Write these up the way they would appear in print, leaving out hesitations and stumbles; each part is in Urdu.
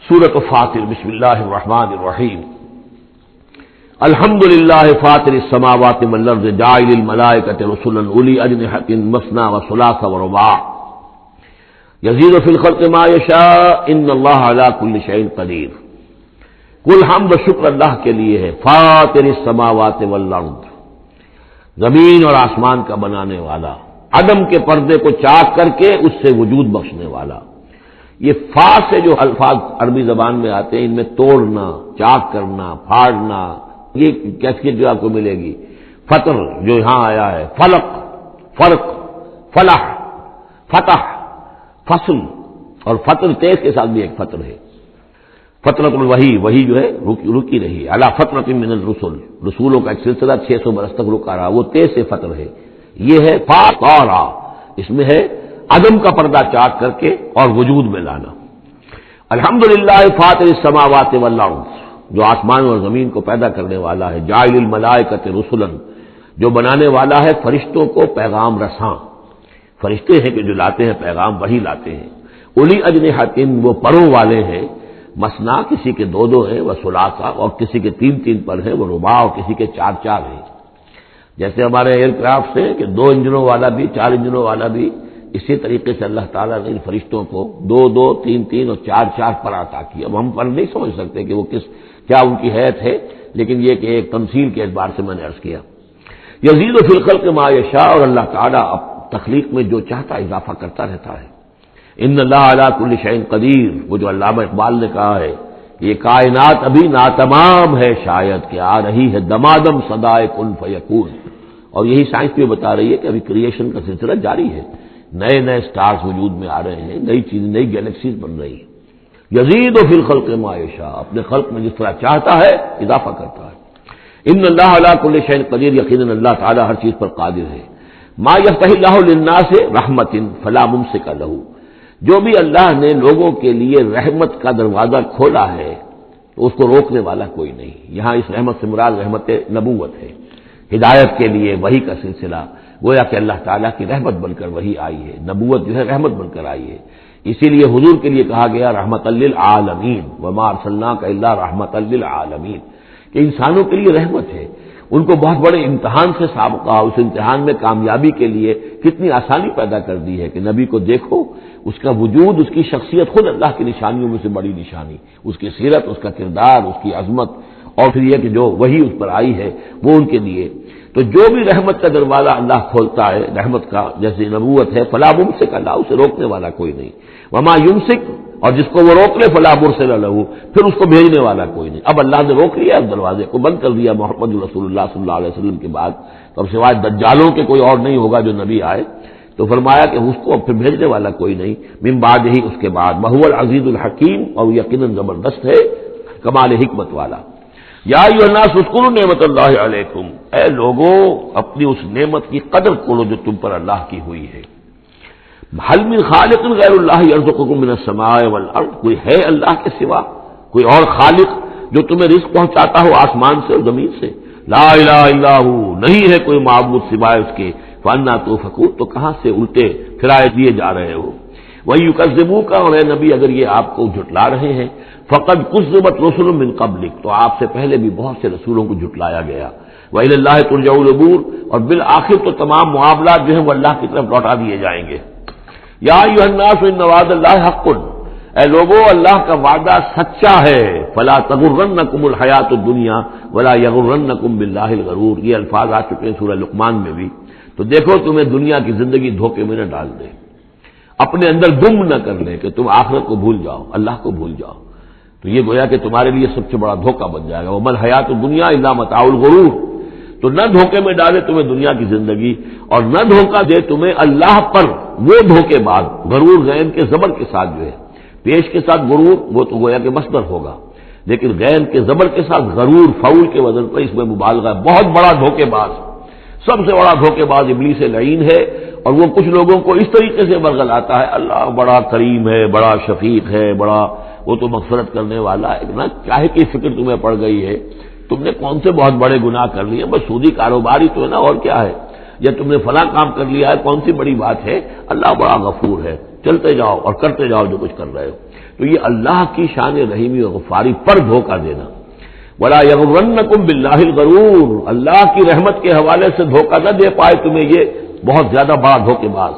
سورۃ فاطر بسم اللہ الرحمن الرحیم الحمد للہ فاطر السماوات والارض جاعل الملائکۃ رسلا اولی اجنحۃ مثنی وثلاث ورباع یزید فی الخلق ما یشاء ان اللہ علی کل شیء قدیر۔ کل حمد و شکر اللہ کے لیے ہے، فاطر السماوات والارض، زمین اور آسمان کا بنانے والا، عدم کے پردے کو چاک کر کے اس سے وجود بخشنے والا۔ یہ فا سے جو الفاظ عربی زبان میں آتے ہیں ان میں توڑنا، چاک کرنا، پھاڑنا، یہ کیفیت جو آپ کو ملے گی۔ فطر جو یہاں آیا ہے، فلق، فرق، فلاح، فتح، فصل، اور فطر تیز کے ساتھ بھی ایک فطر ہے۔ فطرت الوحی، وہی جو ہے رکی رہی، علی فترۃ من الرسل، رسولوں کا ایک سلسلہ 600 برس تک رکا رہا، وہ تیز سے فطر ہے۔ یہ ہے فاطرہ، اس میں ہے عدم کا پردہ چاک کر کے اور وجود میں لانا۔ الحمدللہ فاطر السماوات والارض، جو آسمان اور زمین کو پیدا کرنے والا ہے، جاعل الملائکۃ رسلا، جو بنانے والا ہے فرشتوں کو پیغام رساں۔ فرشتے ہیں کہ جو لاتے ہیں پیغام، وہی لاتے ہیں۔ اولی اجنحۃ، وہ پروں والے ہیں، مثنا کسی کے دو ہیں، وہ ثلاثہ اور کسی کے تین پر ہیں، وہ رباع اور کسی کے چار ہیں۔ جیسے ہمارے ایئر کرافٹ سے کہ 2 انجنوں والا بھی، 4 انجنوں والا بھی، اسی طریقے سے اللہ تعالیٰ نے ان فرشتوں کو 2 3 اور 4 پر عطا کیا۔ اب ہم پر نہیں سمجھ سکتے کہ وہ کیا ان کی حیثیت ہے، لیکن یہ کہ ایک تمثیل کے اعتبار سے میں نے عرض کیا۔ یزید فی الخلق ما یشاء، اور اللہ تعالیٰ اب تخلیق میں جو چاہتا اضافہ کرتا رہتا ہے۔ ان اللہ علی کل شیء قدیر، وہ جو علامہ اقبال نے کہا ہے، یہ کائنات ابھی ناتمام ہے شاید کہ آ رہی ہے دمادم صدائے کن فیکون۔ اور یہی سائنس بھی بتا رہی ہے کہ ابھی کریشن کا سلسلہ جاری ہے، نئے سٹارز وجود میں آ رہے ہیں، نئی چیزیں، نئی گیلیکسیز بن رہی ہیں۔ یزید فی الخلق ما یشاء، اپنے خلق میں جس طرح چاہتا ہے اضافہ کرتا ہے۔ ان اللہ علی کل شیء قدیر، یقیناً اللہ تعالی ہر چیز پر قادر ہے۔ ما یفتح اللہ للناس رحمۃ فلا ممسک لہ، جو بھی اللہ نے لوگوں کے لیے رحمت کا دروازہ کھولا ہے تو اس کو روکنے والا کوئی نہیں۔ یہاں اس رحمت سے مراد رحمت نبوت ہے، ہدایت کے لیے وحی کا سلسلہ، گویا کہ اللہ تعالیٰ کی رحمت بن کر وحی آئی ہے، نبوت جو ہے رحمت بن کر آئی ہے۔ اسی لیے حضور کے لیے کہا گیا رحمت للعالمین، وما ارسلناک الا رحمت للعالمین، کہ انسانوں کے لیے رحمت ہے۔ ان کو بہت بڑے امتحان سے سابقہ، اس امتحان میں کامیابی کے لیے کتنی آسانی پیدا کر دی ہے کہ نبی کو دیکھو، اس کا وجود، اس کی شخصیت خود اللہ کی نشانیوں میں سے بڑی نشانی، اس کی سیرت، اس کا کردار، اس کی عظمت، اور پھر یہ کہ جو وہی اس پر آئی ہے وہ ان کے لیے۔ تو جو بھی رحمت کا دروازہ اللہ کھولتا ہے، رحمت کا جیسے نبوت ہے، فلا ممسک لہ، اسے روکنے والا کوئی نہیں۔ وما یمسک، اور جس کو وہ روک لے، فلا مرسل لہ، پھر اس کو بھیجنے والا کوئی نہیں۔ اب اللہ نے روک لیا، اس دروازے کو بند کر دیا محمد رسول اللہ صلی اللہ علیہ وسلم کے بعد، تو اب سوائے دجالوں کے کوئی اور نہیں ہوگا جو نبی آئے، تو فرمایا کہ اس کو پھر بھیجنے والا کوئی نہیں، من بعد ہی، اس کے بعد، وہو العزیز الحکیم، اور یقیناً زبردست ہے، کمال حکمت والا۔ یا ایھا الناس اذکروا نعمت اللہ علیکم، اے لوگوں اپنی اس نعمت کی قدر کرو جو تم پر اللہ کی ہوئی ہے۔ هل من خالق غیر اللہ یرزقکم من السماء والارض، کوئی ہے اللہ کے سوا کوئی اور خالق جو تمہیں رزق پہنچاتا ہو آسمان سے اور زمین سے؟ لا الہ الا ہو، نہیں ہے کوئی معبود سوائے اس کے، فانا توفکون، تو کہاں سے الٹے پھرائے دیے جا رہے ہو۔ وَيُكَذِّبُوكَ، اور اے نبی اگر یہ آپ کو جھٹلا رہے ہیں، فقد كُذِّبَتْ رُسُلٌ مِّن قَبْلِكَ، تو آپ سے پہلے بھی بہت سے رسولوں کو جھٹلایا گیا۔ وَإِلَى اللَّهِ تُرْجَعُ الْأُمُورُ، اور بالآخر تو تمام معاملات جو ہیں وہ اللہ کی طرف لوٹا دیے جائیں گے۔ یا ایھا الناس ان وعد اللہ حق، اے لوگوں اللہ کا وعدہ سچا ہے، فلا تغرنکم الحیات الدنیا ولا یغرنکم باللہ الغرور، یہ الفاظ آ چکے ہیں سورہ لقمان میں بھی۔ تو دیکھو تمہیں دنیا کی زندگی دھوکے میں نہ ڈال دے، اپنے اندر گم نہ کر لے کہ تم آخرت کو بھول جاؤ، اللہ کو بھول جاؤ، تو یہ گویا کہ تمہارے لیے سب سے بڑا دھوکہ بن جائے گا۔ وَمَا الْحَيَاةُ الدُّنْيَا إِلَّا مَتَاعُ الْغُرُورِ، تو نہ دھوکے میں ڈالے تمہیں دنیا کی زندگی، اور نہ دھوکہ دے تمہیں اللہ پر وہ دھوکے باز، غرور غین کے زبر کے ساتھ جو ہے، پیش کے ساتھ غرور وہ تو گویا کہ مصدر ہوگا، لیکن غین کے زبر کے ساتھ غرور فعول کے وزن پر اس میں مبالغہ ہے، بہت بڑا دھوکے باز، سب سے بڑا دھوکے باز ابلیس لعین ہے۔ اور وہ کچھ لوگوں کو اس طریقے سے برگلاتا ہے، اللہ بڑا کریم ہے، بڑا شفیق ہے، بڑا وہ تو مغفرت کرنے والا ہے نا، چاہے کی فکر تمہیں پڑ گئی ہے، تم نے کون سے بہت بڑے گناہ کر لیے، بس سودی کاروباری تو ہے نا، اور کیا ہے، یا تم نے فلاں کام کر لیا ہے، کون سی بڑی بات ہے، اللہ بڑا غفور ہے، چلتے جاؤ اور کرتے جاؤ جو کچھ کر رہے ہو۔ تو یہ اللہ کی شان رحیمی و غفاری پر دھوکہ دینا. وَلَا يَغُرَّنَّكُمْ بِاللَّهِ الْغَرُورُ، اللہ کی رحمت کے حوالے سے دھوکہ نہ دے پائے تمہیں یہ بہت زیادہ بڑا دھوکے باز.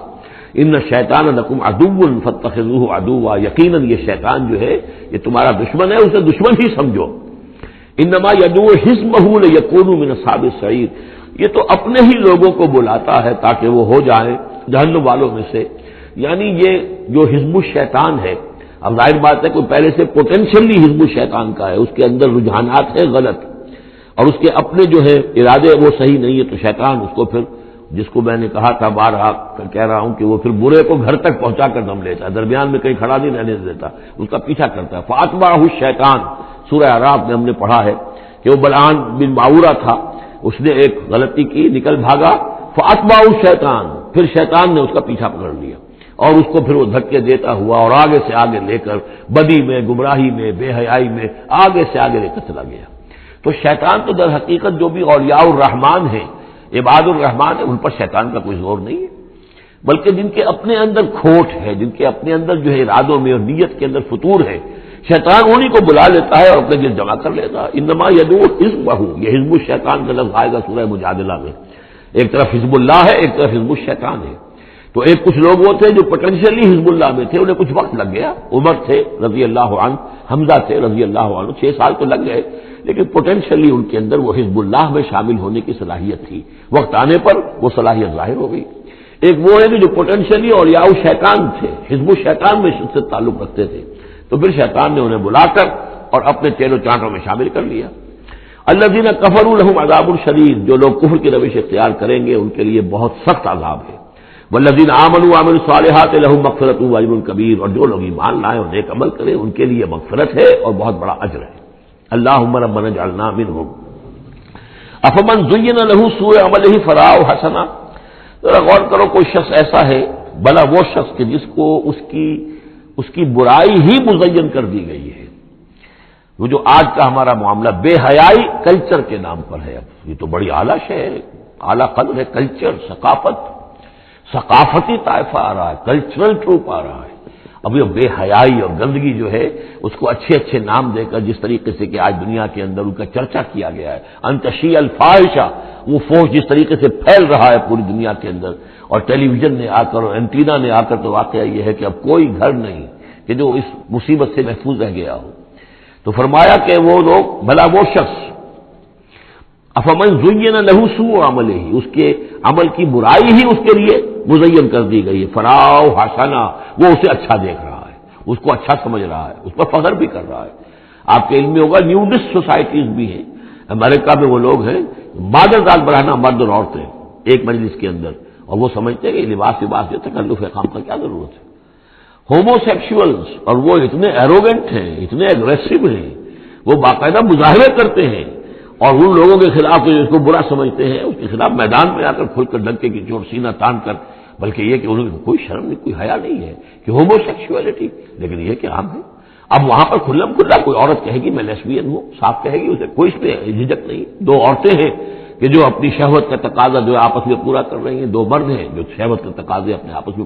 ان الشیطان لکم عدو فاتخذوہ عدوا، یقیناً یہ شیطان جو ہے یہ تمہارا دشمن ہے، اسے دشمن ہی سمجھو. انما یدعو حزبہ لیکونوا من اصحاب السعیر، یہ تو اپنے ہی لوگوں کو بلاتا ہے تاکہ وہ ہو جائیں جہنم والوں میں سے. یعنی یہ جو حزب الشیطان ہے، اب ظاہر بات ہے کوئی پہلے سے پوٹینشلی حزب الشیطان کا ہے، اس کے اندر رجحانات ہیں غلط اور اس کے اپنے جو ہے ارادے وہ صحیح نہیں ہے، تو شیطان اس کو پھر، جس کو میں نے کہا تھا بارہا کہہ رہا ہوں کہ وہ پھر برے کو گھر تک پہنچا کر دم لیتا ہے، درمیان میں کہیں کھڑا نہیں رہنے دیتا، اس کا پیچھا کرتا ہے. فاتبعہ الشیطان، سورہ اعراف میں ہم نے پڑھا ہے کہ وہ بلعام بن باورہ تھا، اس نے ایک غلطی کی، نکل بھاگا. فاتبعہ الشیطان، پھر شیطان نے اس کا پیچھا پکڑ لیا اور اس کو پھر وہ دھکے دیتا ہوا اور آگے سے آگے لے کر بدی میں، گمراہی میں، بے حیائی میں آگے سے آگے لے کر چلا گیا. تو شیطان تو در حقیقت جو بھی اولیاء الرحمان ہیں، عباد الرحمان ہیں، ان پر شیطان کا کوئی زور نہیں ہے، بلکہ جن کے اپنے اندر کھوٹ ہے، جن کے اپنے اندر جو ہے ارادوں میں اور نیت کے اندر فتور ہے، شیطان انہی کو بلا لیتا ہے اور اپنے گرد جمع کر لیتا ہے. انما یدعو حزبہ، یہ حزب الشیطان کا لفظ آئے گا سورہ مجادلہ میں. ایک طرف حزب اللہ ہے، ایک طرف حزب الشیطان ہے. تو ایک کچھ لوگ وہ تھے جو پوٹینشلی حزب اللہ میں تھے، انہیں کچھ وقت لگ گیا. عمر تھے رضی اللہ عنہ، حمزہ تھے رضی اللہ عنہ، 6 سال تو لگ گئے، لیکن پوٹینشلی ان کے اندر وہ حزب اللہ میں شامل ہونے کی صلاحیت تھی. وقت آنے پر وہ صلاحیت ظاہر ہو گئی. ایک وہ ہے کہ جو پوٹینشلی اولیاء شیطان تھے، حزب الشیطان میں سے تعلق رکھتے تھے، تو پھر شیطان نے انہیں بلا کر اور اپنے چیلو چانٹوں میں شامل کر لیا. الذین کفروا لهم عذاب شدید، جو لوگ کفر کی روش اختیار کریں گے ان کے لیے بہت سخت عذاب ہے. والذین آمنوا وعملوا الصالحات لهم مغفرۃ واجر کبیر، اور جو لوگ ایمان لائے اور نیک عمل کریں ان کے لیے مغفرت ہے اور بہت بڑا اجر ہے. اللہم ربنا اجعلنا منهم. افمن زین له سوء عمله فرآہ حسنا، ذرا غور کرو، کوئی شخص ایسا ہے، بھلا وہ شخص کہ جس کو اس کی برائی ہی مزین کر دی گئی ہے. وہ جو آج کا ہمارا معاملہ بے حیائی کلچر کے نام پر ہے، اب یہ تو بڑی اعلیٰ شے ہے، اعلیٰ قدر ہے. کلچر، ثقافتی طائفہ آ رہا ہے، کلچرل ٹروپ آ رہا ہے. اب یہ بے حیائی اور گندگی جو ہے اس کو اچھے اچھے نام دے کر، جس طریقے سے کہ آج دنیا کے اندر ان کا چرچا کیا گیا ہے، انتشی الفاحشہ، وہ فوج جس طریقے سے پھیل رہا ہے پوری دنیا کے اندر، اور ٹیلی ویژن نے آ کر اور اینٹینا نے آ کر، تو واقعہ یہ ہے کہ اب کوئی گھر نہیں کہ جو اس مصیبت سے محفوظ رہ گیا ہو. تو فرمایا کہ وہ لوگ، بھلا وہ شخص، افمن زین له سوء عملہ، اس کے عمل کی برائی ہی اس کے لیے مزین کر دی گئی ہے. فرآہ حسنا، وہ اسے اچھا دیکھ رہا ہے، اس کو اچھا سمجھ رہا ہے، اس پر فخر بھی کر رہا ہے. آپ کے علم میں ہوگا نیوڈسٹ سوسائٹیز بھی ہیں امریکہ میں، وہ لوگ ہیں مادر دال بڑھانا مرد اور عورتیں ایک مجلس کے اندر، اور وہ سمجھتے ہیں کہ لباس جو تکلف خام کا کیا ضرورت ہے. ہومو سیکشولز، اور وہ اتنے ایروگنٹ ہیں، اتنے اگریسو ہیں، وہ باقاعدہ مظاہرے کرتے ہیں، اور ان لوگوں کے خلاف جو اس کو برا سمجھتے ہیں اس کے خلاف میدان میں آ کر کھل کر ڈنکے کی چوٹ سینہ تان کر، بلکہ یہ کہ انہوں نے کوئی شرم نہیں، کوئی حیا نہیں ہے کہ ہومو سیکشولیٹی، لیکن یہ کہ عام ہے. اب وہاں پر کھلم کھلا کوئی عورت کہے گی میں لیسبین ہوں، صاف کہے گی، اسے کوئی اس میں جھجک نہیں. 2 عورتیں ہیں کہ جو اپنی شہوت کا تقاضا جو آپس میں پورا کر رہی ہیں، 2 مرد ہیں جو شہوت کا تقاضے اپنے آپس میں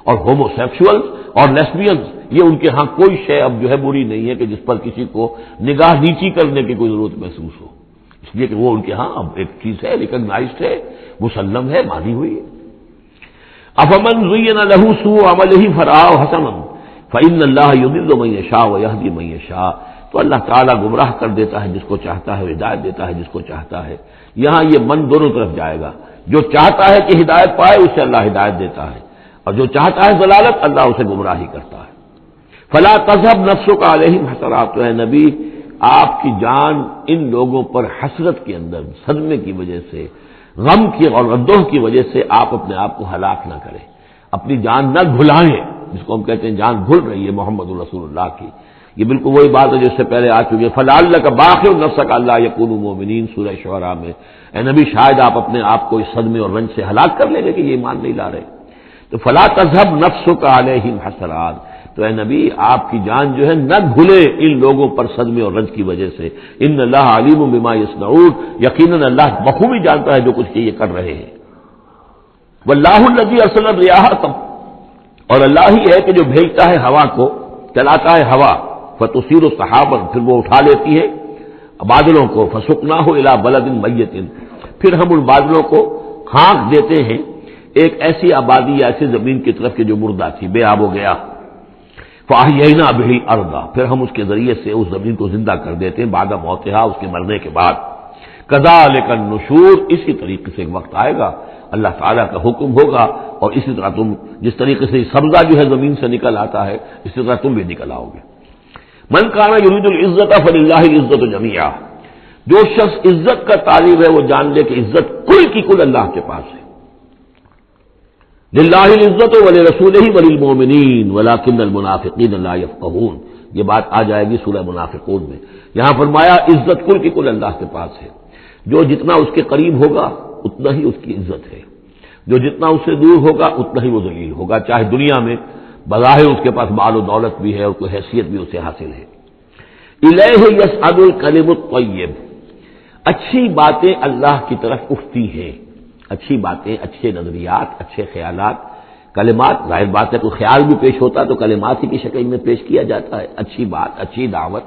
اور ہومو سیکشولز اور لیسبینز، یہ ان کے ہاں کوئی شے اب جو ہے بری نہیں ہے کہ جس پر کسی کو نگاہ نیچی کرنے کی کوئی ضرورت محسوس ہو، اس لیے کہ وہ ان کے ہاں اب ایک چیز ہے، ریکگنائزڈ ہے، مسلم ہے، مانی ہوئی ہے. افمن زین له سوء عملہ فرآہ حسنا فإن اللہ یضل من یشاء ویہدی من یشاء، تو اللہ تعالیٰ گمراہ کر دیتا ہے جس کو چاہتا ہے، ہدایت دیتا ہے جس کو چاہتا ہے. یہاں یہ من دونوں طرف جائے گا، جو چاہتا ہے کہ ہدایت پائے اسے اللہ ہدایت دیتا ہے، اور جو چاہتا ہے ضلالت اللہ اسے گمراہی کرتا ہے. فلا تذهب نفسك علیہم حسرات، تو اے نبی آپ کی جان ان لوگوں پر حسرت کے اندر، صدمے کی وجہ سے، غم کی اور اندوہ کی وجہ سے آپ اپنے آپ کو ہلاک نہ کریں، اپنی جان نہ گھلائیں، جس کو ہم کہتے ہیں جان گھل رہی ہے محمد رسول اللہ کی. یہ بالکل وہی بات ہے جس سے پہلے آ چکی ہے. فلعلک باخع نفسک الا یکونوا مؤمنین، سورہ شعراء میں. اے نبی شاید آپ اپنے آپ کو اس صدمے اور رنج سے ہلاک کر لیں گے کہ یہ ایمان نہیں لا رہے. تو فلا تذهب نفسک علیہم حسرات، تو اے نبی آپ کی جان جو ہے نہ گھلے ان لوگوں پر صدمے اور رنج کی وجہ سے. ان اللہ علیم بما یصنعون، یقیناً اللہ بخوبی جانتا ہے جو کچھ کہ یہ کر رہے ہیں. واللہ الذی ارسل الرياح، اور اللہ ہی ہے کہ جو بھیجتا ہے ہوا کو چلاتا ہے ہوا، فتصیر سحابا، پھر وہ اٹھا لیتی ہے بادلوں کو، فسقناہ الی بلد میت، پھر ہم ان بادلوں کو ہانک دیتے ہیں ایک ایسی آبادی یا ایسی زمین کی طرف کہ جو مردہ تھی، بے آب ہو گیا، فاحیینا بہ الارض، پھر ہم اس کے ذریعے سے اس زمین کو زندہ کر دیتے ہیں بعد موتہا، اس کے مرنے کے بعد، کذالک النشور، اسی طریقے سے ایک وقت آئے گا اللہ تعالیٰ کا حکم ہوگا اور اسی طرح تم جس طریقے سے سبزہ جو ہے زمین سے نکل آتا ہے اسی طرح تم بھی نکل آؤ گے۔ من کان یرید العزت فللہ العزت جمیعا، جو شخص عزت کا طالب ہے وہ جان لے کہ عزت کل کی کل اللہ کے پاس ہے۔ للہ العزت ولرسولہ وللمؤمنین ولکن المنافقین لا یفقہون، یہ بات آ جائے گی سورہ منافقون میں۔ یہاں فرمایا عزت کل کی کل اللہ کے پاس ہے، جو جتنا اس کے قریب ہوگا اتنا ہی اس کی عزت ہے، جو جتنا اس سے دور ہوگا اتنا ہی وہ ذلیل ہوگا، چاہے دنیا میں بظاہر اس کے پاس مال و دولت بھی ہے اور کوئی حیثیت بھی اسے حاصل ہے۔ الیہ یصعد الکلم الطیب، اچھی باتیں اللہ کی طرف اٹھتی ہیں، اچھی باتیں، اچھے نظریات، اچھے خیالات، کلمات، ظاہر بات ہے کوئی خیال بھی پیش ہوتا تو کلمات ہی کی شکل میں پیش کیا جاتا ہے، اچھی بات، اچھی دعوت،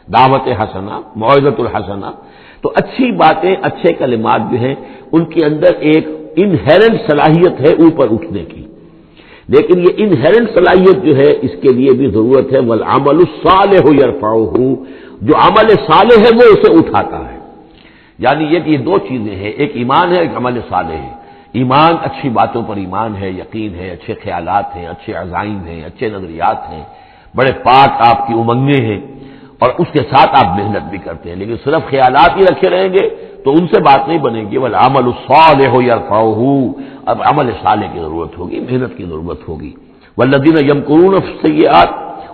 دعوت حسنہ، موعظۃ الحسنہ، تو اچھی باتیں، اچھے کلمات جو ہیں ان کے اندر ایک انہیرنٹ صلاحیت ہے اوپر اٹھنے کی، لیکن یہ انہیرنٹ صلاحیت جو ہے اس کے لیے بھی ضرورت ہے والعمل الصالح یرفعہ، جو عمل صالح ہے وہ اسے اٹھاتا ہے، یعنی یہ کہ یہ دو چیزیں ہیں، ایک ایمان ہے، ایک عمل صالح ہے۔ ایمان اچھی باتوں پر ایمان ہے، یقین ہے، اچھے خیالات ہیں، اچھے عزائم ہیں، اچھے نظریات ہیں، بڑے پاک آپ کی امنگیں ہیں اور اس کے ساتھ آپ محنت بھی کرتے ہیں، لیکن صرف خیالات ہی رکھے رہیں گے تو ان سے بات نہیں بنے گی۔ والعمل الصالح یرفعہ، اب عمل صالح کی ضرورت ہوگی، محنت کی ضرورت ہوگی۔ والذین یمکرون فی السیئات،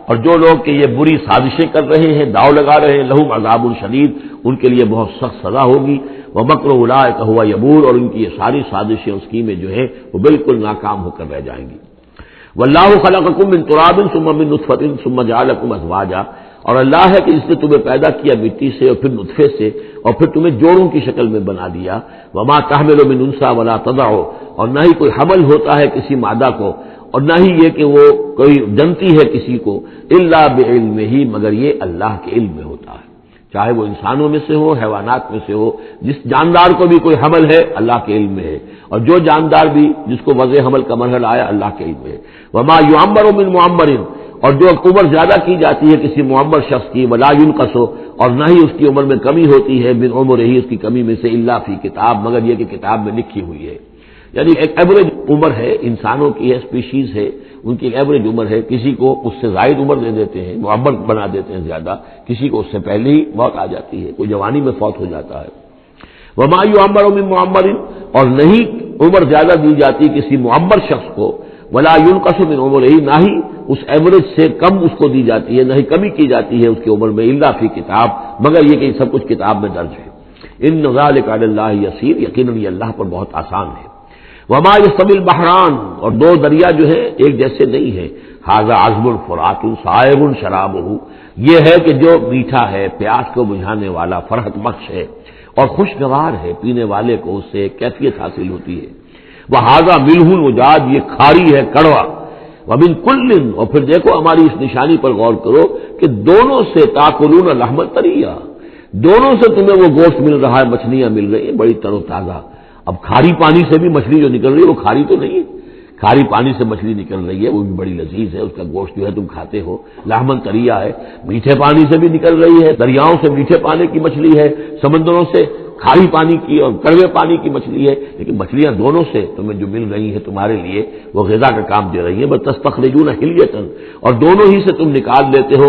اور جو لوگ کہ یہ بری سازشیں کر رہے ہیں، داؤ لگا رہے ہیں، لہم عذاب شدید، ان کے لیے بہت سخت سزا ہوگی۔ ومکر اولئک ھو یبور، اور ان کی یہ ساری سازشیں اور اسکیمیں جو ہیں وہ بالکل ناکام ہو کر رہ جائیں گی۔ واللہ خلقکم من تراب ثم من نطفۃ ثم جعلکم ازواجا، اور اللہ ہے کہ جس نے تمہیں پیدا کیا مٹی سے اور پھر نطفے سے اور پھر تمہیں جوڑوں کی شکل میں بنا دیا۔ وما تحمل من انثى ولا تضع، اور نہ ہی کوئی حمل ہوتا ہے کسی مادہ کو اور نہ ہی یہ کہ وہ کوئی جنتی ہے کسی کو، الا بعلمہ، مگر یہ اللہ کے علم میں ہوتا ہے، چاہے وہ انسانوں میں سے ہو، حیوانات میں سے ہو، جس جاندار کو بھی کوئی حمل ہے اللہ کے علم میں ہے، اور جو جاندار بھی جس کو وضع حمل کا مرحلہ آیا اللہ کے علم میں ہے۔ وما یعمر من معمر، اور جو عمر زیادہ کی جاتی ہے کسی معمر شخص کی، ولا ينقص، اور نہ ہی اس کی عمر میں کمی ہوتی ہے، من عمرہ، اس کی کمی میں سے، الا فی کتاب، مگر یہ کہ کتاب میں لکھی ہوئی ہے۔ یعنی ایک ایوریج عمر ہے، انسانوں کی ہے، اسپیشیز ہے، ان کی ایک ایوریج عمر ہے، کسی کو اس سے زائد عمر دے دیتے ہیں، معمر بنا دیتے ہیں زیادہ، کسی کو اس سے پہلے ہی موت آ جاتی ہے، کوئی جوانی میں فوت ہو جاتا ہے۔ وما یعمر من معمر، اور نہیں عمر زیادہ دی جاتی کسی معمر شخص کو، ولا ينقص من عمرہ، نہ ہی اس ایوریج سے کم اس کو دی جاتی ہے، نہ ہی کمی کی جاتی ہے اس کی عمر میں، الا فی کتاب، مگر یہ کہ سب کچھ کتاب میں درج ہے۔ ان ذلک علی اللہ یسیر، یقیناً یہ اللہ پر بہت آسان ہے۔ وما یستوی البحران، اور دو دریا جو ہے ایک جیسے نہیں ہے، ھذا عذب فرات سائغ شرابہ، یہ ہے کہ جو میٹھا ہے، پیاس کو بجھانے والا، فرحت بخش ہے اور خوشگوار ہے، پینے والے کو اس سے کیفیت حاصل ہوتی ہے۔ وھذا ملح اجاج، یہ کھاری ہے، کڑوا۔ ومن کل، اور پھر دیکھو ہماری اس نشانی پر غور کرو کہ دونوں سے تاکلون لحما طریا، دونوں سے تمہیں وہ گوشت مل رہا ہے، مچھلیاں مل رہی ہیں بڑی تر و تازہ۔ اب کھاری پانی سے بھی مچھلی جو نکل رہی ہے وہ کھاری تو نہیں ہے، کھاری پانی سے مچھلی نکل رہی ہے وہ بھی بڑی لذیذ ہے، اس کا گوشت جو ہے تم کھاتے ہو، لحمن طریا ہے۔ میٹھے پانی سے بھی نکل رہی ہے، دریاؤں سے میٹھے پانی کی مچھلی ہے، سمندروں سے کھاری پانی کی اور کڑوے پانی کی مچھلی ہے، لیکن مچھلیاں دونوں سے تمہیں جو مل رہی ہیں تمہارے لیے وہ غذا کا کام دے رہی ہیں۔ بس تستخرجون حلیۃ، اور دونوں ہی سے تم نکال لیتے ہو